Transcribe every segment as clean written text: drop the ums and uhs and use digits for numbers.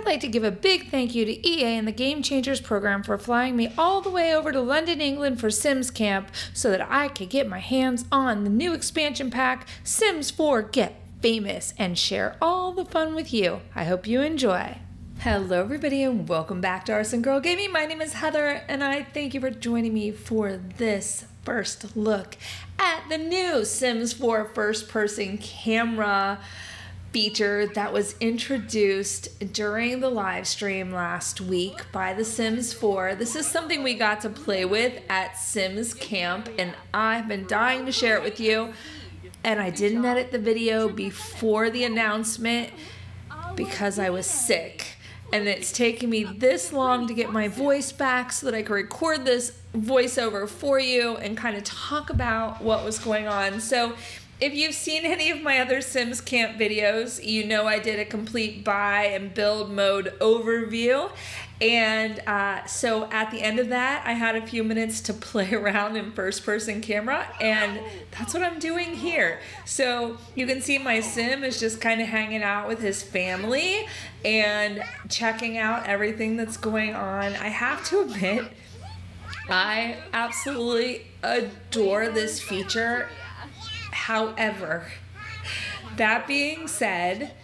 I'd like to give a big thank you to EA and the Game Changers program for flying me all the way over to London, England for Sims Camp so that I could get my hands on the new expansion pack, Sims 4 Get Famous, and share all the fun with you. I hope you enjoy. Hello everybody and welcome back to Arsen Girl Gaming. My name is Heather and I thank you for joining me for this first look at the new Sims 4 first-person camera feature that was introduced during the live stream last week by The Sims 4. This is something we got to play with at Sims Camp and I've been dying to share it with you, and I didn't edit the video before the announcement because I was sick. And it's taken me this long to get my voice back so that I could record this voiceover for you and kind of talk about what was going on. So if you've seen any of my other Sims Camp videos, you know I did a complete buy and build mode overview. And so at the end of that, I had a few minutes to play around in first-person camera, and that's what I'm doing here. So you can see my Sim is just kind of hanging out with his family and checking out everything that's going on. I have to admit, I absolutely adore this feature. However, that being said,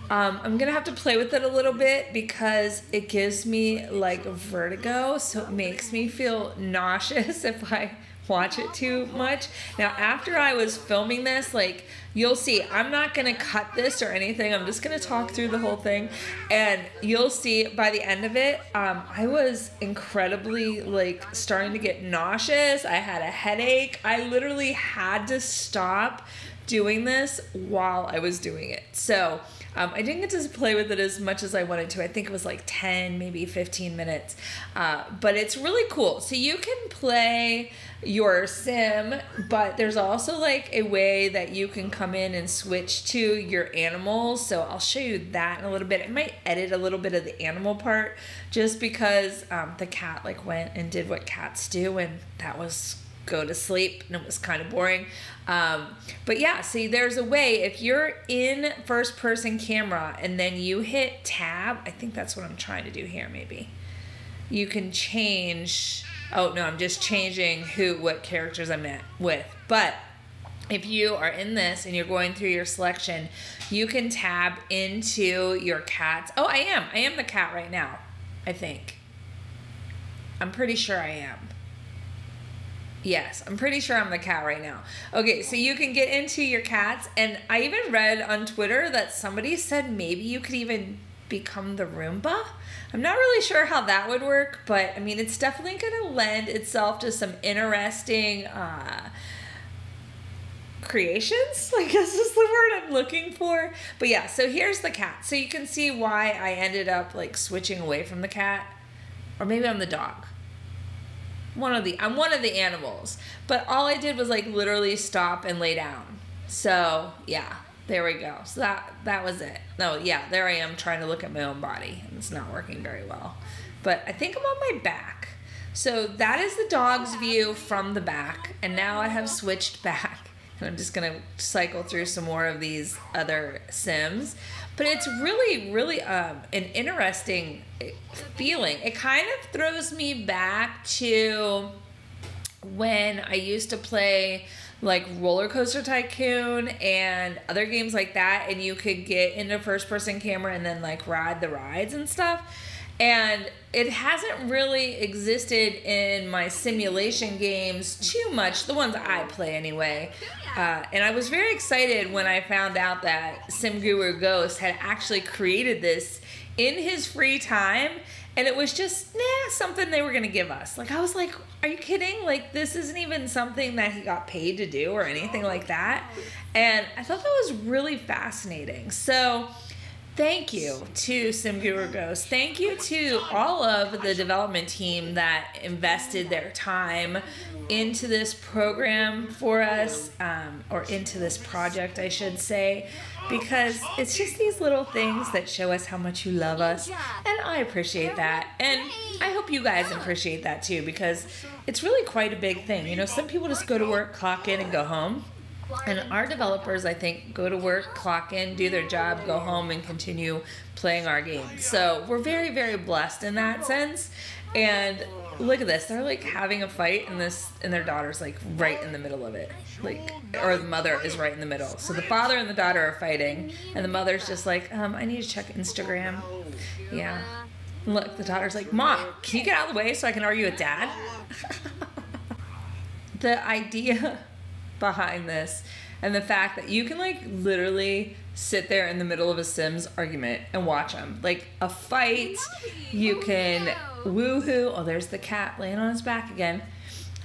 I'm gonna have to play with it a little bit because it gives me like vertigo, so it makes me feel nauseous if I watch it too much. Now, after I was filming this, like, you'll see, I'm not gonna cut this or anything. I'm just gonna talk through the whole thing, and you'll see by the end of it, I was incredibly like starting to get nauseous. I had a headache. I literally had to stop doing this while I was doing it. So I didn't get to play with it as much as I wanted to. I think it was like 10, maybe 15 minutes. But it's really cool. So you can play your Sim, but there's also like a way that you can come in and switch to your animals. So I'll show you that in a little bit. I might edit a little bit of the animal part just because the cat like went and did what cats do, and that was go to sleep, and it was kind of boring. But yeah, see, there's a way, if you're in first person camera and then you hit tab, I think that's what I'm trying to do here, maybe. You can change, oh no, I'm just changing what characters I'm with. But if you are in this and you're going through your selection, you can tab into your cats. Oh, I am the cat right now, I think. I'm pretty sure I am. Yes, I'm pretty sure I'm the cat right now. Okay, so you can get into your cats, and I even read on Twitter that somebody said maybe you could even become the Roomba. I'm not really sure how that would work, but I mean, it's definitely going to lend itself to some interesting creations, I guess is the word I'm looking for. But yeah, so here's the cat. So you can see why I ended up like switching away from the cat, or maybe I'm the dog. I'm one of the animals, but all I did was like literally stop and lay down. So yeah, there we go. So that was it. No, yeah, there I am trying to look at my own body, and it's not working very well. But I think I'm on my back. So that is the dog's view from the back, and now I have switched back, and I'm just gonna cycle through some more of these other Sims. But it's really, really an interesting feeling. It kind of throws me back to when I used to play like Roller Coaster Tycoon and other games like that, and you could get into first person camera and then like ride the rides and stuff. And it hasn't really existed in my simulation games too much, the ones I play anyway. And I was very excited when I found out that Sim Guru Ghost had actually created this in his free time, and it was just something they were gonna give us. Like, I was like, are you kidding? Like, this isn't even something that he got paid to do or anything like that. And I thought that was really fascinating. So thank you to Sim Guru Ghost. Thank you to all of the development team that invested their time into this program for us, or into this project, I should say, because it's just these little things that show us how much you love us, and I appreciate that, and I hope you guys appreciate that too, because it's really quite a big thing. You know, some people just go to work, clock in, and go home. And our developers, I think, go to work, clock in, do their job, go home, and continue playing our game. So we're very, very blessed in that sense. And look at this. They're like having a fight, and their daughter's like right in the middle of it. Like, or the mother is right in the middle. So the father and the daughter are fighting, and the mother's just like, I need to check Instagram. Yeah. And look, the daughter's like, Mom, can you get out of the way so I can argue with Dad? The idea behind this and the fact that you can like literally sit there in the middle of a Sims argument and watch them. Like a fight, you can woohoo. Oh, there's the cat laying on his back again.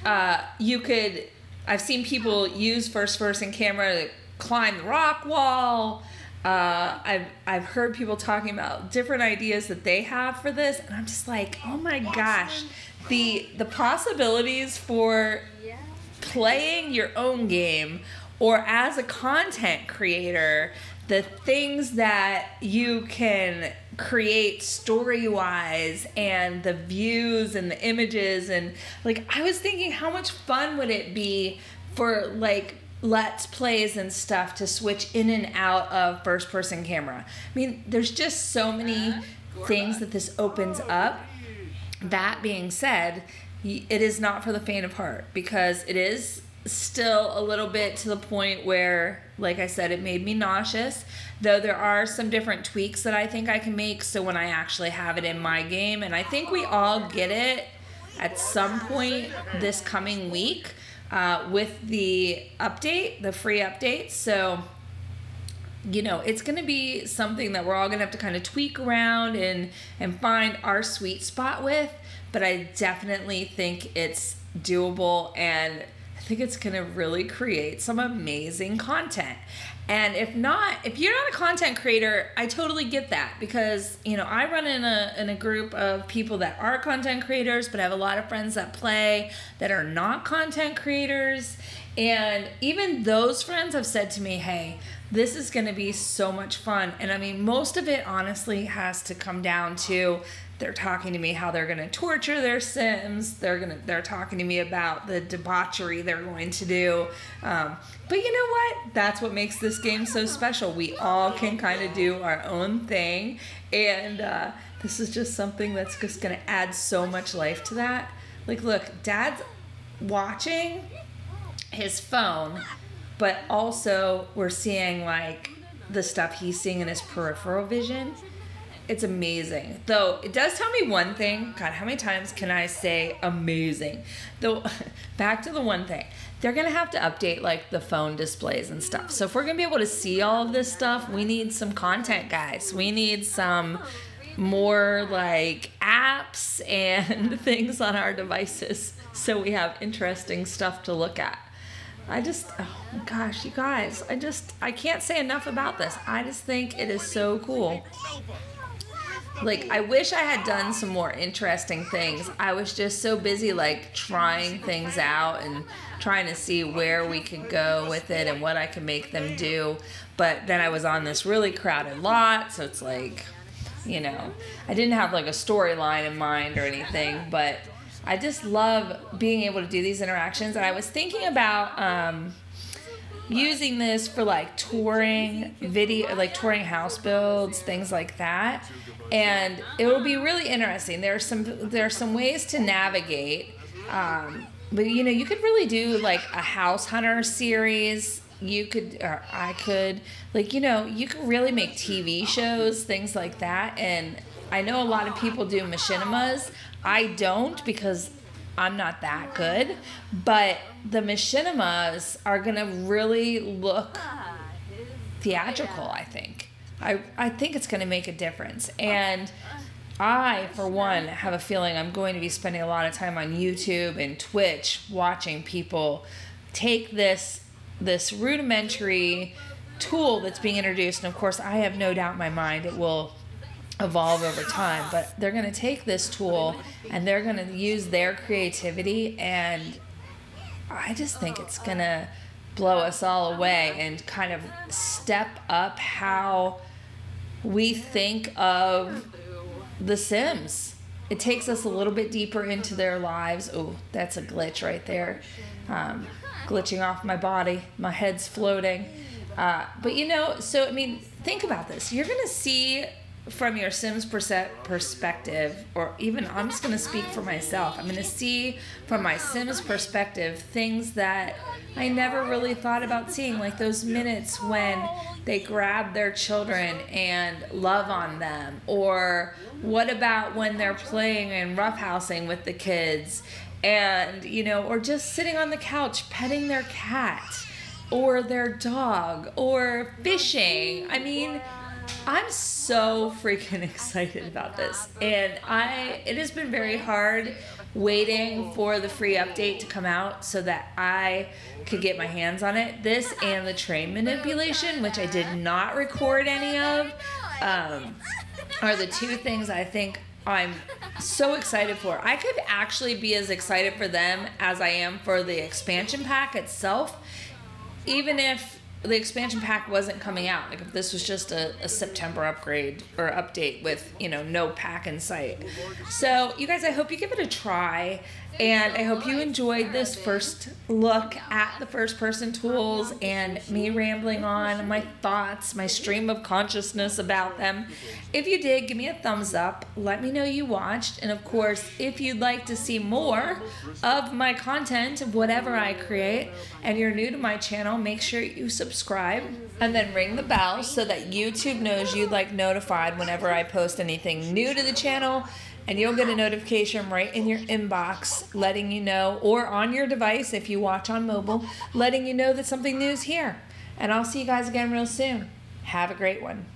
I've seen people use first-person camera to climb the rock wall. I've heard people talking about different ideas that they have for this, and I'm just like, oh my gosh, the possibilities for playing your own game, or as a content creator, the things that you can create story-wise, and the views and the images, and like I was thinking, how much fun would it be for like let's plays and stuff to switch in and out of first-person camera. I mean, there's just so many things that this opens up. That being said, it is not for the faint of heart, because it is still a little bit to the point where, like I said, it made me nauseous, though there are some different tweaks that I think I can make so when I actually have it in my game, and I think we all get it at some point this coming week with the update, the free update. So, you know, it's going to be something that we're all going to have to kind of tweak around and find our sweet spot with, but I definitely think it's doable, and I think it's going to really create some amazing content. And if you're not a content creator, I totally get that, because, you know, I run in a group of people that are content creators, but I have a lot of friends that play that are not content creators. And even those friends have said to me, hey, this is going to be so much fun. And I mean, most of it honestly has to come down to they're talking to me how they're going to torture their Sims. They're talking to me about the debauchery they're going to do. But you know what? That's what makes this game so special. We all can kind of do our own thing. And this is just something that's just going to add so much life to that. Like, look, Dad's watching his phone, but also we're seeing like the stuff he's seeing in his peripheral vision. It's amazing. Though it does tell me one thing. God, how many times can I say amazing? Though, back to the one thing. They're going to have to update like the phone displays and stuff. So if we're going to be able to see all of this stuff, we need some content, guys. We need some more like apps and things on our devices so we have interesting stuff to look at. Oh gosh, you guys, I can't say enough about this. I just think it is so cool. Like, I wish I had done some more interesting things. I was just so busy, like, trying things out and trying to see where we could go with it and what I could make them do. But then I was on this really crowded lot, so it's like, you know, I didn't have, like, a storyline in mind or anything, but I just love being able to do these interactions. And I was thinking about using this for, like, touring video, like, touring house builds, things like that. And it will be really interesting. There are some ways to navigate, but you know, you could really do like a house hunter series. I could, like, you know, you can really make TV shows, things like that. And I know a lot of people do machinimas. I don't, because I'm not that good. But the machinimas are gonna really look theatrical, I think. I think it's going to make a difference. And I, for one, have a feeling I'm going to be spending a lot of time on YouTube and Twitch watching people take this rudimentary tool that's being introduced. And of course, I have no doubt in my mind it will evolve over time. But they're going to take this tool and they're going to use their creativity. And I just think it's going to blow us all away and kind of step up how we think of The Sims. it takes us a little bit deeper into their lives. Oh, that's a glitch right there. Glitching off my body. My head's floating. But you know, so I mean, think about this. You're going to see from your Sims perspective, or even I'm just going to speak for myself. I'm going to see from my Sims perspective things that I never really thought about seeing, like those minutes when they grab their children and love on them, or what about when they're playing and roughhousing with the kids, and you know, or just sitting on the couch petting their cat or their dog or fishing. I mean, I'm so freaking excited about this, and it has been very hard waiting for the free update to come out so that I could get my hands on it. This and the train manipulation, which I did not record any of, are the two things I think I'm so excited for. I could actually be as excited for them as I am for the expansion pack itself, even if the expansion pack wasn't coming out. Like if this was just a September upgrade or update with, you know, no pack in sight. So you guys, I hope you give it a try, and I hope you enjoyed this first look at the first person tools and me rambling on my thoughts, my stream of consciousness about them. If you did, give me a thumbs up. Let me know you watched. And of course, if you'd like to see more of my content, of whatever I create, and you're new to my channel, make sure you subscribe and then ring the bell so that YouTube knows you'd like notified whenever I post anything new to the channel. And you'll get a notification right in your inbox letting you know, or on your device if you watch on mobile, letting you know that something new is here. And I'll see you guys again real soon. Have a great one.